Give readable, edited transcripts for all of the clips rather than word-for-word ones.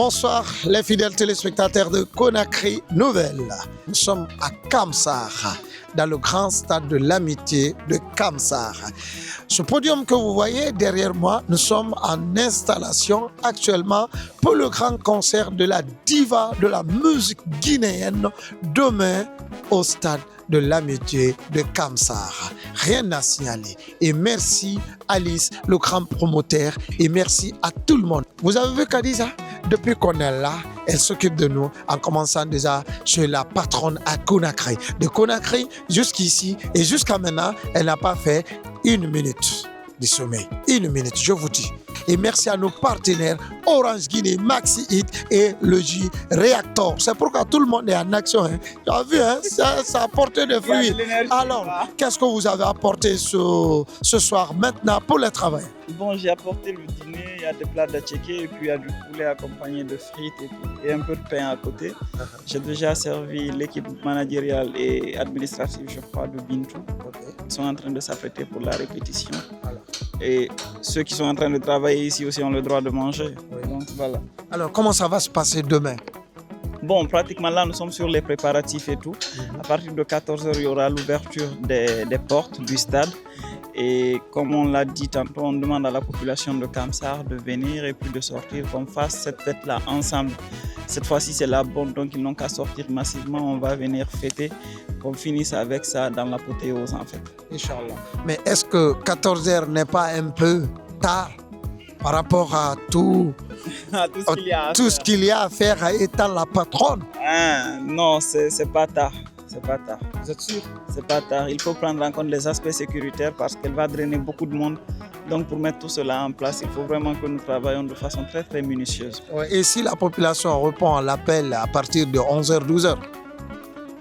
Bonsoir les fidèles téléspectateurs de Conakry Nouvelle. Nous sommes à Kamsar, dans le grand stade de l'amitié de Kamsar. Ce podium que vous voyez derrière moi, nous sommes en installation actuellement pour le grand concert de la diva de la musique guinéenne demain au stade de l'amitié de Kamsar. Rien à signaler. Et merci Alice, le grand promoteur, et merci à tout le monde. Vous avez vu Khadija? Depuis qu'on est là, elle s'occupe de nous en commençant déjà chez la patronne à Conakry. De Conakry jusqu'ici et jusqu'à maintenant, elle n'a pas fait une minute de sommeil. Une minute, je vous dis. Et merci à nos partenaires Orange Guinée, Maxi Hit et le J Reactor. C'est pourquoi tout le monde est en action. Hein. Tu as vu, hein? Ça a porté des fruits. Alors, qu'est-ce que vous avez apporté ce soir maintenant pour le travail? Bon, j'ai apporté le dîner, il y a des plats d'attiqué et puis il y a du poulet accompagné de frites et tout, et un peu de pain à côté. J'ai déjà servi l'équipe managériale et administrative, je crois, de Bintou. Ils sont en train de s'apprêter pour la répétition. Et ceux qui sont en train de travailler ici aussi ont le droit de manger. Donc, voilà. Alors, comment ça va se passer demain? Bon, pratiquement là, nous sommes sur les préparatifs et tout. À partir de 14h, il y aura l'ouverture des portes du stade. Et comme on l'a dit tantôt, on demande à la population de Kamsar de venir et puis de sortir, qu'on fasse cette fête-là ensemble. Cette fois-ci, c'est la bonne, donc ils n'ont qu'à sortir massivement. On va venir fêter, qu'on finisse avec ça dans l'apothéose en fait. Inch'Allah. Mais est-ce que 14h n'est pas un peu tard par rapport à tout ce qu'il y a à faire étant la patronne? Non, c'est pas tard. C'est pas tard. Vous êtes sûr? C'est pas tard. Il faut prendre en compte les aspects sécuritaires parce qu'elle va drainer beaucoup de monde. Donc pour mettre tout cela en place, il faut vraiment que nous travaillions de façon très très minutieuse. Et si la population répond à l'appel à partir de 11h, 12h?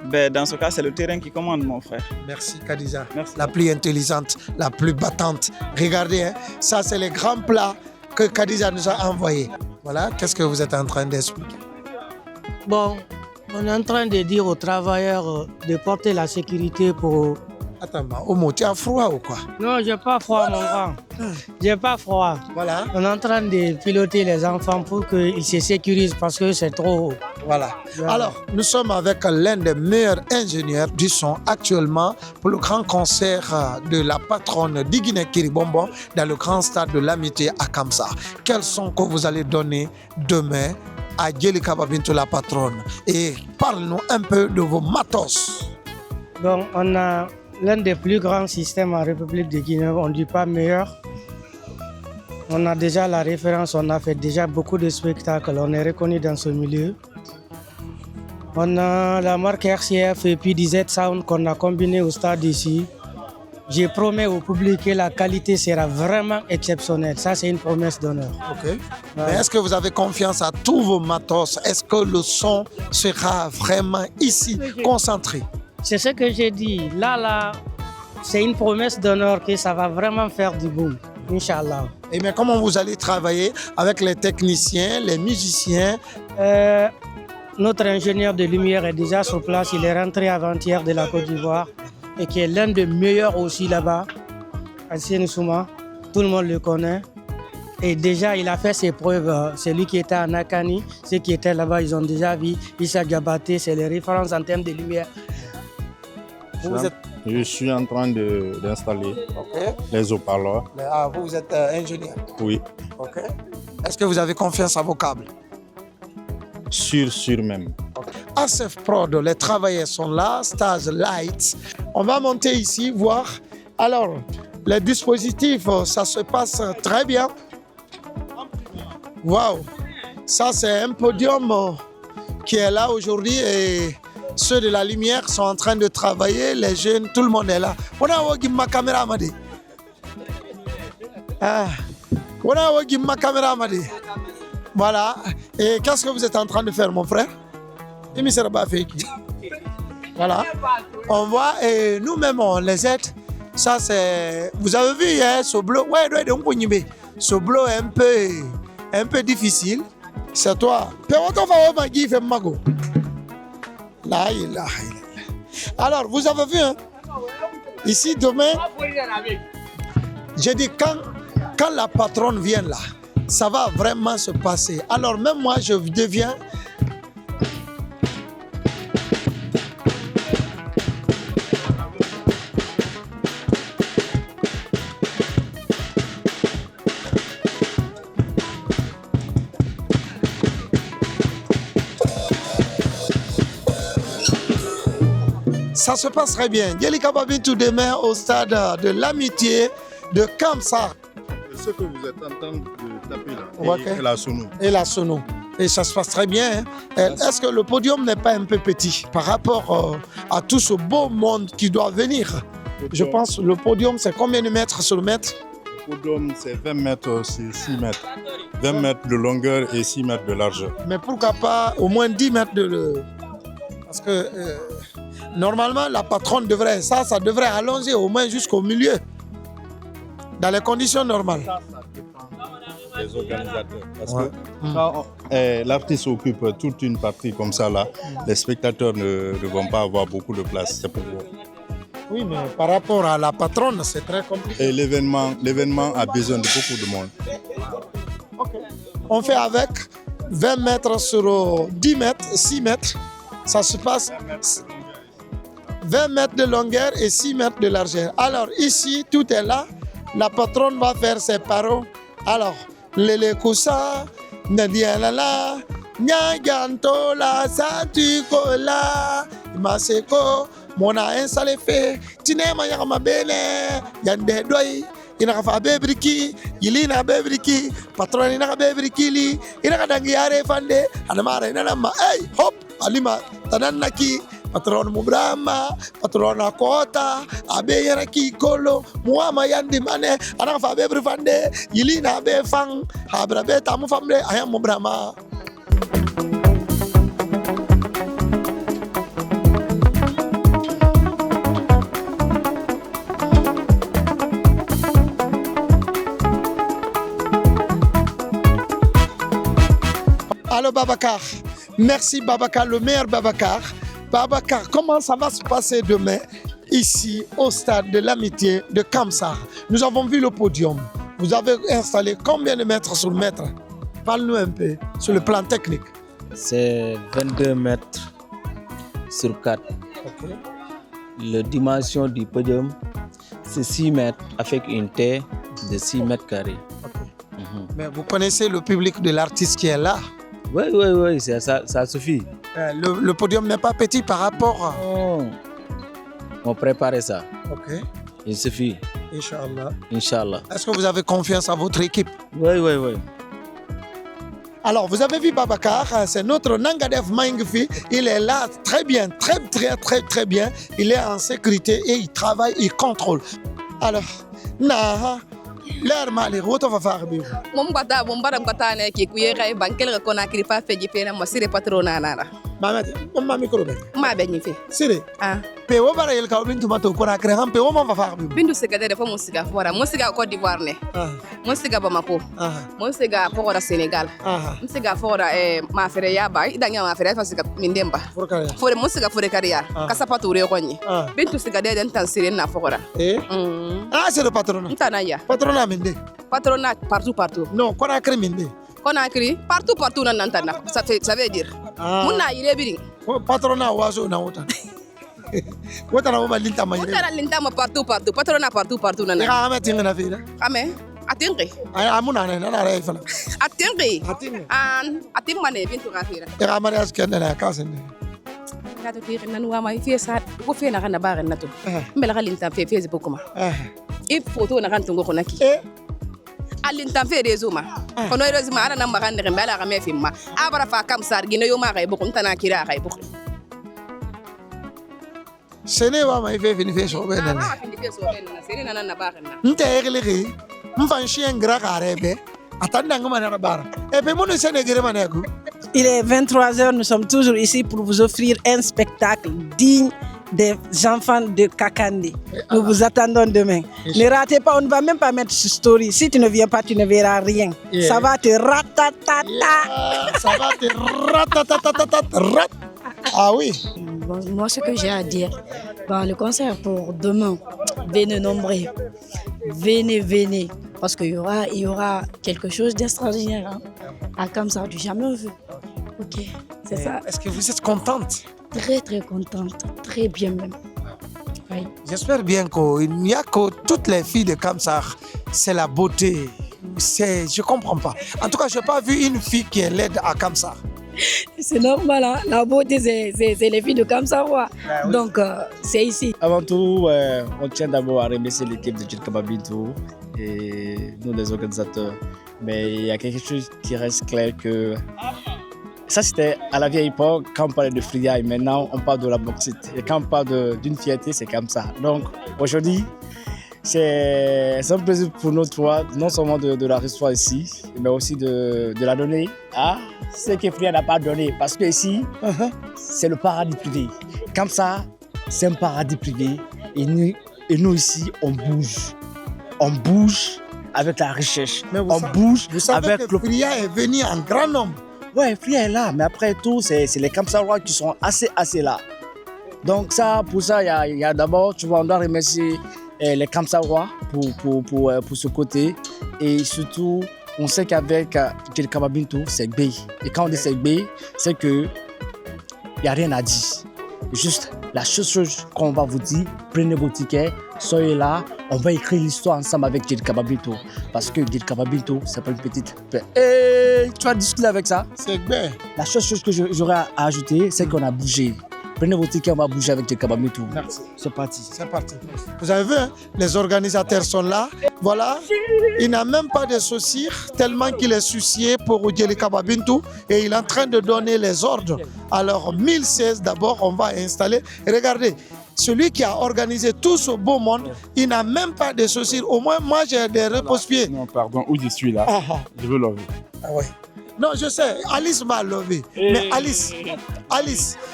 Ben, dans ce cas, c'est le terrain qui commande, mon frère. Merci Khadija. Merci. La plus intelligente, la plus battante. Regardez, hein, ça c'est les grands plats que Khadija nous a envoyés. Voilà, qu'est-ce que vous êtes en train d'expliquer? Bon, on est en train de dire aux travailleurs de porter la sécurité pour... Attends, Omo, tu as froid ou quoi? Non, j'ai pas froid, mon grand. J'ai pas froid. Voilà. On est en train de piloter les enfants pour qu'ils se sécurisent parce que c'est trop haut. Voilà. Alors, nous sommes avec l'un des meilleurs ingénieurs du son actuellement pour le grand concert de la patronne d'Iguinée Kiribombo dans le grand stade de l'amitié à Kamsar. Quels son que vous allez donner demain à Djelika Babintou, la patronne? Et parle-nous un peu de vos matos. Donc, on a l'un des plus grands systèmes en République de Guinée, on ne dit pas meilleur. On a déjà la référence, on a fait déjà beaucoup de spectacles, on est reconnu dans ce milieu. On a la marque RCF et puis DZ Sound qu'on a combiné au stade ici. Je promets au public que la qualité sera vraiment exceptionnelle. Ça, c'est une promesse d'honneur. Ok. Mais est-ce que vous avez confiance à tous vos matos? Est-ce que le son sera vraiment ici, concentré? C'est ce que j'ai dit. Là, c'est une promesse d'honneur que ça va vraiment faire du boom. Inch'Allah. Et mais comment vous allez travailler avec les techniciens, les musiciens? Notre ingénieur de lumière est déjà sur place. Il est rentré avant-hier de la Côte d'Ivoire et qui est l'un des meilleurs aussi là-bas, Ancien Souma. Tout le monde le connaît. Et déjà, il a fait ses preuves. Celui qui était à Nakani, ceux qui étaient là-bas, ils ont déjà vu. Issa Diabaté, c'est les références en termes de lumière. Je suis en train d'installer les haut-parleurs. Vous êtes ingénieur? Oui. Ok. Est-ce que vous avez confiance à vos câbles? Sûr même. ASF Prod, les travailleurs sont là, Stage Lights. On va monter ici, voir. Alors, les dispositifs, ça se passe très bien. Waouh! Ça, c'est un podium qui est là aujourd'hui et ceux de la lumière sont en train de travailler, les jeunes, tout le monde est là. On a ma caméra, Amadi. On a ma caméra, Amadi. Voilà. Et qu'est-ce que vous êtes en train de faire, mon frère? Voilà. On voit et nous-mêmes, on les aide. Ça, c'est... Vous avez vu, hein, ce bleu? Ouais, ce bleu est un peu difficile. C'est toi. Alors, vous avez vu, hein? Ici, demain, j'ai dit, quand la patronne vient là, ça va vraiment se passer. Alors même moi, je deviens... Ça se passe très bien. Yelika Babitou demain au stade de l'amitié de Kamsar. Ce que vous êtes en train de taper là, Ok. et la Sonou. Et la Sono. Et ça se passe très bien. Hein. Est-ce que le podium n'est pas un peu petit par rapport à tout ce beau monde qui doit venir? Je pense que le podium, c'est combien de mètres sur le mètre? Le podium, c'est 20 mètres sur 6 mètres. 20 mètres de longueur et 6 mètres de largeur. Mais pourquoi pas au moins 10 mètres de... Parce que normalement, la patronne devrait... Ça devrait allonger au moins jusqu'au milieu. Dans les conditions normales. Ça dépend des organisateurs. Parce Ouais. que quand l'artiste occupe toute une partie comme ça, là, les spectateurs ne vont pas avoir beaucoup de place. C'est pour vous. Oui, mais par rapport à la patronne, c'est très compliqué. Et l'événement a besoin de beaucoup de monde. On fait avec 20 mètres sur 10 mètres, 6 mètres. Ça se passe 20 mètres de longueur et 6 mètres de largeur. Alors ici, tout est là. La patronne va faire ses paroles. Alors, Lele Kousa, Nadia Lala, Nyaganto la Satikola, Maseko, Mona installé fait, Tinema Yakama Bene, Yande Doi, Inaka Bebriki, Yilina Bebriki, Patron Inaka Bebriki, Inaka Dangiare Fande, Anamara Inama, hey, hop, Alima, Tananaki. Patron Mubrama, patron Akota, Abe Yaraki Kolo, Muama Yandi Mane, Anafa Bebri Fande, Yilina Be Fang, Habrabe Tamu Famle, I am Mubrama. Allô Babacar, merci Babacar, le meilleur Babacar. Babacar, comment ça va se passer demain ici au stade de l'amitié de Kamsar? Nous avons vu le podium. Vous avez installé combien de mètres sur le mètre? Parle-nous un peu sur le plan technique. C'est 22 mètres sur 4. Okay. La dimension du podium, c'est 6 mètres avec une taille de 6 mètres carrés. Okay. Mais vous connaissez le public de l'artiste qui est là? Oui, ça suffit. Le podium n'est pas petit par rapport à... Oh. On prépare ça. Ok. Il suffit. Inch'Allah. Inch'Allah. Est-ce que vous avez confiance à votre équipe? Oui. Alors, vous avez vu Babacar, c'est notre Nangadev Maingfi. Il est là très bien, très bien. Il est en sécurité et il travaille, il contrôle. Alors, l'air mal, route va faire bien. Mon bata bombara bata ne ki kuyera bankel ko na kiri pa feji pe na masire patrona nana Mamet, on micro be. ma be nyi fe Sire, ah pe wo bara yel ka bintu mato ko na kre han pe wo ma va faire bien. bindu siga de fo musiga fora musiga Côte d'Ivoire ne musiga Bamako musiga fora Sénégal musiga fora ma fere ya ba idanya ma fere fa siga mindemba Furkaya. fore musiga fore kariya kasa pature ko nyi bintu siga de den tan sire na fora C'est le patronat. ntana ya Patronat minde. patronat partout Non, ko na kre minde. Conakry partout nan nantana ça veut dire muna yire biri Patronat wazo na wuta. Wuta na wo malinta ma yire. mutara lintama partout patronat partout nan Ka amati ngana fi da. ame atinqi Ay amuna na ra fala. atinqi Atinqi. atimmane bintu kafira Ka mariage ken na ka sen. ngata tiri nan wa ma fi sa ko fe na kana bare natu mbela kalinta fe Facebook ma i photo na kan tungo konaki alinta fe rezo ma kono rezo ma ana nan makan ne mbela ka me filma abara fa Kamsar gine yo ma kay bukum tana kira kay bukum Sene wa ma ife fini fe so be na. sene nan na bare na Nte egle ri. Mfan chien gra karebe. Atanda ngama na bara. E pe mono sene gere manego. Il est 23h, nous sommes toujours ici pour vous offrir un spectacle digne des enfants de Kakandi. Nous vous attendons demain. Ne ratez pas, on ne va même pas mettre ce story. Si tu ne viens pas, tu ne verras rien. Ça va te ratatata. Ça va te ratatata. Ah oui. Bon, moi, ce que j'ai à dire, le concert pour demain, venez nombreux. Venez. Parce qu'il y aura quelque chose d'extraordinaire. Hein. À Kamsar, du jamais vu. Ok, c'est ça. Est-ce que vous êtes contente? Très, très contente. Très bien même. Oui. J'espère bien qu'il n'y a que toutes les filles de Kamsar. C'est la beauté. Je ne comprends pas. En tout cas, je n'ai pas vu une fille qui est laide à Kamsar. C'est normal, hein? La beauté, c'est les filles de Kamsar. Oui. Donc, c'est ici. Avant tout, on tient d'abord à remercier l'équipe de Djelkaba Bintou et nous, les organisateurs. Mais il y a quelque chose qui reste clair que ça, c'était à la vieille époque, quand on parlait de Fria, et maintenant, on parle de la bauxite. Et quand on parle d'une fierté, c'est comme ça. Donc, aujourd'hui, c'est un plaisir pour nous trois, non seulement de la recevoir ici, mais aussi de la donner à ceux que Fria n'a pas donné. Parce que ici, c'est le paradis privé. Comme ça, c'est un paradis privé. Et nous ici, on bouge. On bouge avec la recherche. On bouge vous savez avec que Fria est venu en grand nombre. Ouais, Fria est là, mais après tout, c'est les Kamsarois qui sont assez là. Donc ça, pour ça, il y a d'abord, tu vois, on doit remercier les Kamsarois pour ce côté. Et surtout, on sait qu'avec Djelkaba Bintou, c'est Gbé. Et quand on dit c'est Gbé, c'est qu'il n'y a rien à dire. Juste la chose qu'on va vous dire, prenez vos tickets, soyez là, on va écrire l'histoire ensemble avec Djelkaba Bintou. Parce que Djelkaba Bintou, c'est pas une petite... Et tu vas discuter avec ça. C'est bien. La chose que j'aurais à ajouter, c'est qu'on a bougé. Prenez vos tickets, on va bouger avec Djelkaba Bintou. Merci. C'est parti. C'est parti. Vous avez vu, hein, les organisateurs sont là. Voilà. Il n'a même pas de soucis, tellement qu'il est soucié pour Djelkaba Bintou. Et il est en train de donner les ordres. Alors, 1016 d'abord, on va installer. Et regardez, celui qui a organisé tout ce beau monde, il n'a même pas de soucis. Au moins, moi, j'ai des repose-pieds. Non, pardon, où je suis là, je veux lever. Ah ouais. Non, je sais, Alice m'a levé. Mais Alice,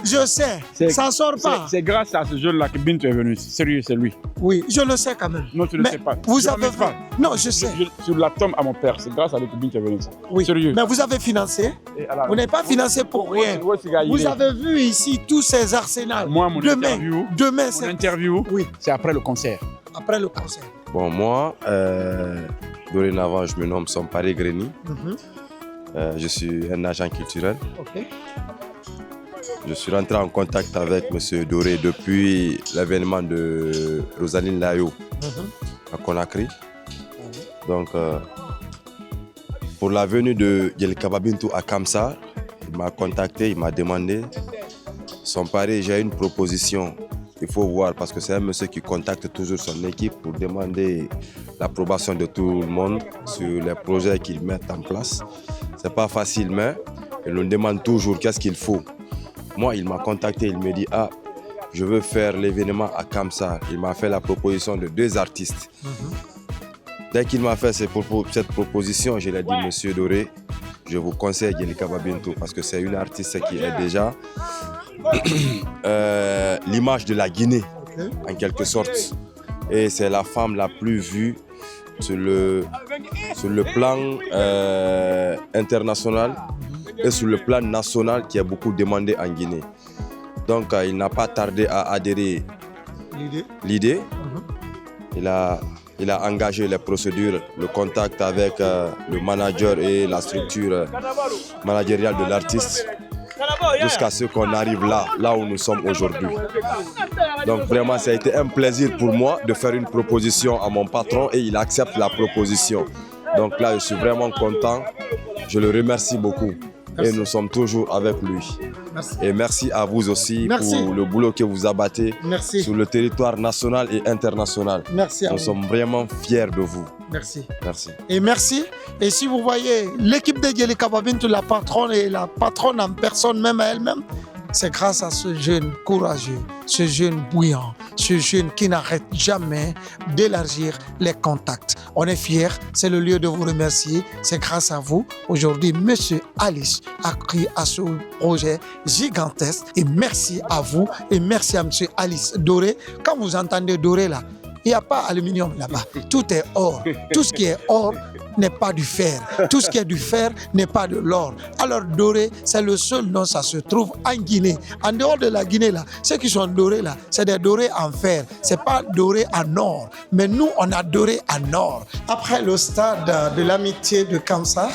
je sais, ça ne sort pas. C'est grâce à ce jeune-là que Bintou est venu. Sérieux, c'est lui. Oui, je le sais quand même. Non, tu ne le sais pas. Vous avez fait. Non, je sais. Sur la tombe à mon père, c'est grâce à lui que Bintou est venu. Oui, sérieux. mais vous avez financé. Vous n'avez pas financé pour rien. Vous avez vu ici tous ces arsenals. Moi, mon interview, oui, c'est après le concert. Après le concert. Bon, moi, dorénavant, je me nomme Sompare Greni. Je suis un agent culturel. Okay. Je suis rentré en contact avec M. Doré depuis l'événement de Rosaline Layo à Conakry. Donc, pour la venue de Djelkaba Bintou à Kamsar, il m'a contacté, il m'a demandé Sompare, j'ai une proposition. Il faut voir parce que c'est un monsieur qui contacte toujours son équipe pour demander l'approbation de tout le monde sur les projets qu'ils mettent en place. C'est pas facile, mais il nous demande toujours qu'est-ce qu'il faut. Moi, il m'a contacté, il me dit « Ah, je veux faire l'événement à Kamsar ». Il m'a fait la proposition de 2 artistes. Dès qu'il m'a fait cette proposition, je lui ai dit « Monsieur Doré, je vous conseille Djelkaba Bintou parce que c'est une artiste qui est déjà l'image de la Guinée, en quelque sorte. Et c'est la femme la plus vue sur le plan international et sur le plan national qui est beaucoup demandé en Guinée. Donc il n'a pas tardé à adhérer l'idée. Il a engagé les procédures, le contact avec le manager et la structure managériale de l'artiste jusqu'à ce qu'on arrive là où nous sommes aujourd'hui. Donc vraiment, ça a été un plaisir pour moi de faire une proposition à mon patron et il accepte la proposition. Donc là, je suis vraiment content. Je le remercie beaucoup. Merci. Et nous sommes toujours avec lui. Merci. Et merci à vous aussi pour le boulot que vous abattez sur le territoire national et international. Merci à vous. Nous sommes vraiment fiers de vous. Merci. Merci. Et merci. Et si vous voyez l'équipe de Djelkaba Bintou, la patronne en personne, même à elle-même, c'est grâce à ce jeune courageux, ce jeune bouillant, ce jeune qui n'arrête jamais d'élargir les contacts. On est fiers, c'est le lieu de vous remercier. C'est grâce à vous. Aujourd'hui, M. Alice a cru à ce projet gigantesque. Et merci à vous et merci à M. Alice Doré. Quand vous entendez Doré là, Il n'y a pas aluminium là-bas. Tout est or. Tout ce qui est or n'est pas du fer. Tout ce qui est du fer n'est pas de l'or. Alors doré, c'est le seul nom, ça se trouve en Guinée. En dehors de la Guinée, là, ceux qui sont dorés là, c'est des dorés en fer. C'est pas doré en or. Mais nous, on a doré en or. Après le stade de l'amitié de Kamsar,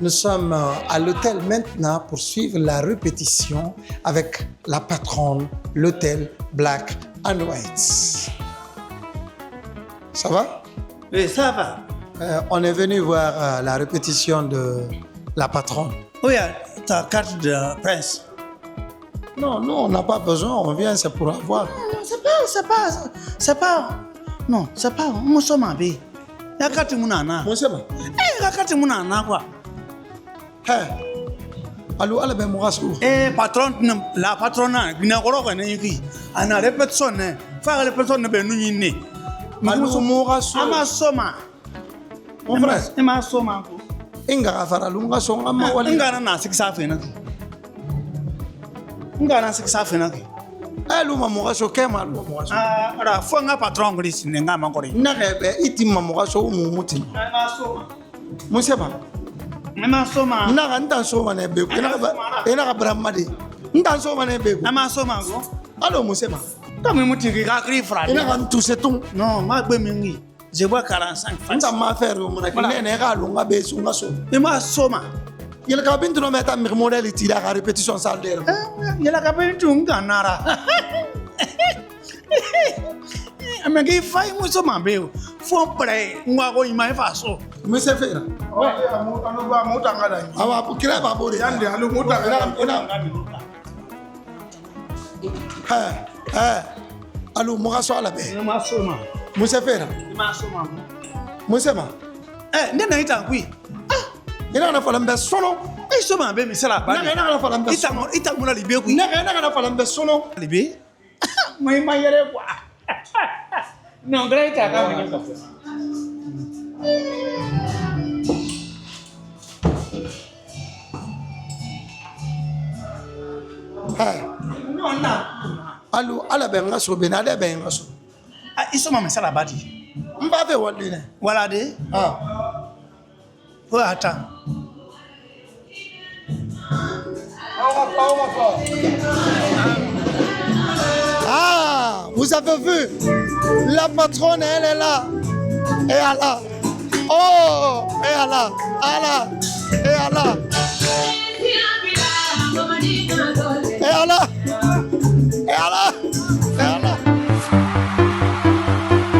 nous sommes à l'hôtel maintenant pour suivre la répétition avec la patronne, l'hôtel Black and White. Ça va? Oui, ça va. On est venu voir la répétition de la patronne. Oui, ta carte de prince. Non, non, on n'a pas besoin, on vient, c'est pour avoir. Non, c'est pas. Non, c'est pas. Moi, je m'habille. La carte mounana. Moi, c'est bon. La carte mounana, quoi. Allô, allô, ben, moi, patron, la patronne, il n'a pas de on a répétition, faire les personnes ne peuvent nous Allô, moi, Soma. Mon frère, il m'a Soma. Inga Faralunga Songa, Inga na six affaires. Inga na six affaires. Allô, maman, je suis alors, faut un patron, Gris, n'a pas encore. N'arrête, il m'a mourasso, mon moutin. Monsieur, Mama Soma. N'a pas Soma, et n'a pas Bramadi. N'a Soma, Mama Soma. Allô, monsieur. Comme il m'a dit, frère. Il n'a pas tout ce ton. Non, ma bémingi. Je vois 45 francs. Ça m'a fait un Il m'a Soma. Il a bien de mettre un modèle et tirer la répétition salle d'air. Il a bien de un ganara. Mais il faut que je m'appelle. Faut prêt. Moi, il m'a fait ça. Monsieur Ferra. Oui, ah, va pour créer ma bourre. Allô, moi, je suis là. Monsieur Ferra. Monsieur Ma. N'est pas oui. Il a fallu me sono. Il se m'a bien, c'est la base. Il a fallu me sono. Il t'a moulé libé. Il a fallu me sono. Libé. Moi, il m'a y allé quoi. Non, grave, t'as quand même. Non, non. Allô, à la benga so benade benga so. Ah, ils sont ma la badi. Mbavé waline. Voilà de. Ah. Oh, attends. Ah, vous avez vu? La patronne, elle est là. Et Allah. Oh, et Allah. Allah. Et Allah.